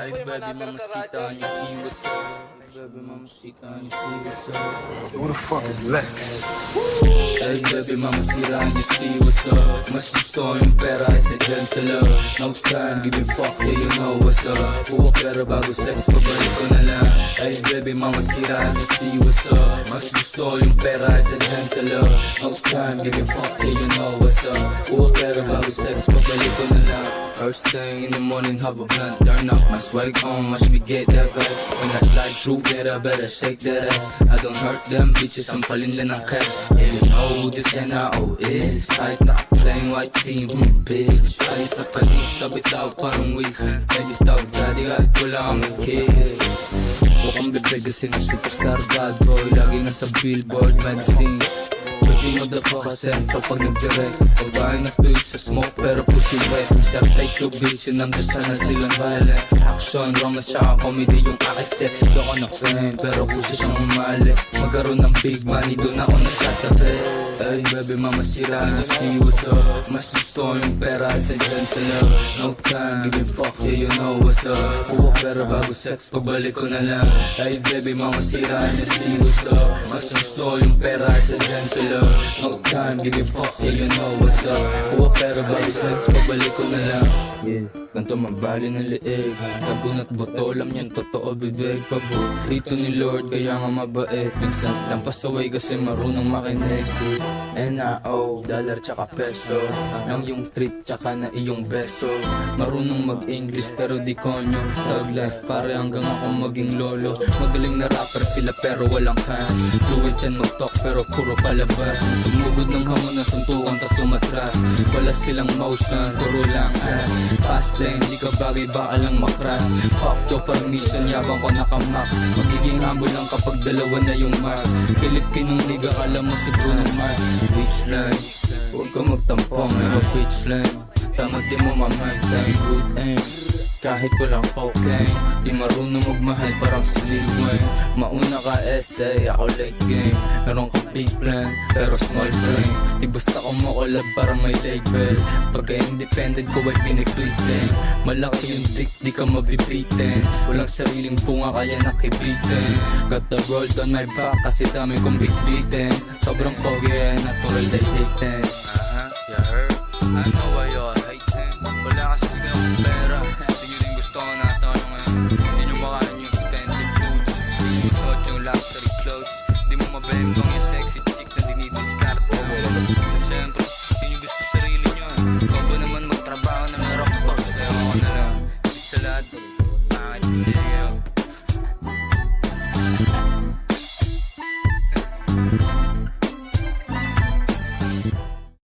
Ay baby mamacita, you see what's up. Baby mamacita, you see what's up. Who the fuck is Lex? Ay baby mamacita, you see what's up. Mas gusto yung pera isa dyan sa love. No time, give me fuck, yeah you know what's up. Puro pera bago sex, pabalik ko na lang. Ay baby mamacita, you see what's up. Mas gusto yung pera isa dyan sa love. No time, give me fuck, yeah you know what's up. Puro pera bago sex, pabalik ko na lang. First thing in the morning, have a blunt, turn up my swag on, watch me get that back. When I slide through, better shake that ass. I don't hurt them bitches, ang palinlan ng cash. Yeah, you know who this NRO is. Kahit naka-playing white team, bitch. Alis na panis, sabit lao parang wigs. Ladies tawag daddy, kahit wala kang kids. Mukhang bibig kasi na superstar bad boy. Lagi nasa billboard magazine. Pwede mo the fuck sentro pag nag-direct. Pagbahay na tweet sa smoke pero pussy wet. Isang take to bitch, yun ang the channel silang violence. Action, romance, saka comedy yung akiset. Doon ko na fame pero puso siyang umali. Magkaroon ng big money, doon ako nasasabi. Ay baby mamacita, you see what's up. Mas gusto yung pera isa dyan sa love. No time, give me fuck, yeah you know what's up. Puro pera bago sex, pagbalik ko na lang. Ay baby mamacita, you see what's up. Mas gusto yung pera isa dyan sa love. No time, give me fuck, yeah you know what's up. Puro pera bago sex, pagbalik ko na lang. Yeah, ganito mabali ng liig. Sabon at buto, alam niyan totoo bibig. Paborito ni Lord, kaya nga mabait. Minsan lang pasaway kasi marunong makinig. NRO, dollar tsaka peso. Nang yung treat tsaka na iyong beso. Marunong mag-English pero di konyo. Thug life pare hanggang ako maging lolo. Magaling na rapper sila pero walang cash. Fluid yan mag-talk pero puro palabas. Sumugod ng hamon na suntukan tas sumatras. Wala silang motion, puro lang ass. Fast lane, di ka bagay baka lang makras. Fuck your permission, yabang ko nakamax. Magiging humble lang kapag dalawa na yung mask. Pilipinong liga, kala mo si Bruno Mars. Bitch line, huwag ka magtampong, pero bitch line. Tamad di mo mamahal, time good aim. Kahit walang cocaine, di marunong magmahal parang si Lil Wayne. Mauna ka essay, ako late game. Meron kang big plan, pero small brain. Di basta ko makulab para may label. Pagka independent ko ay pinipitin. Malaki yung dick, di ka mabibitin. Walang sariling bunga kaya nakibitin. Got the world on my back kasi dami kong bitbitin. Sobrang pogi, natural ay hatin. You heard? I know why you're hating. Wala kasi ganong pera. Gusto ko nasa ano ngayon. Hindi nyo makain yung expensive food. Hindi nyo suot yung luxury clothes. Hindi mo mabembang yung sexy chick na dinidiscard. At syempre, hindi nyo gusto sarili nyo. Ikaw ba naman magtrabaho na meron box? Ewan ko na lang. Hindi sa lahat. Bakit sige?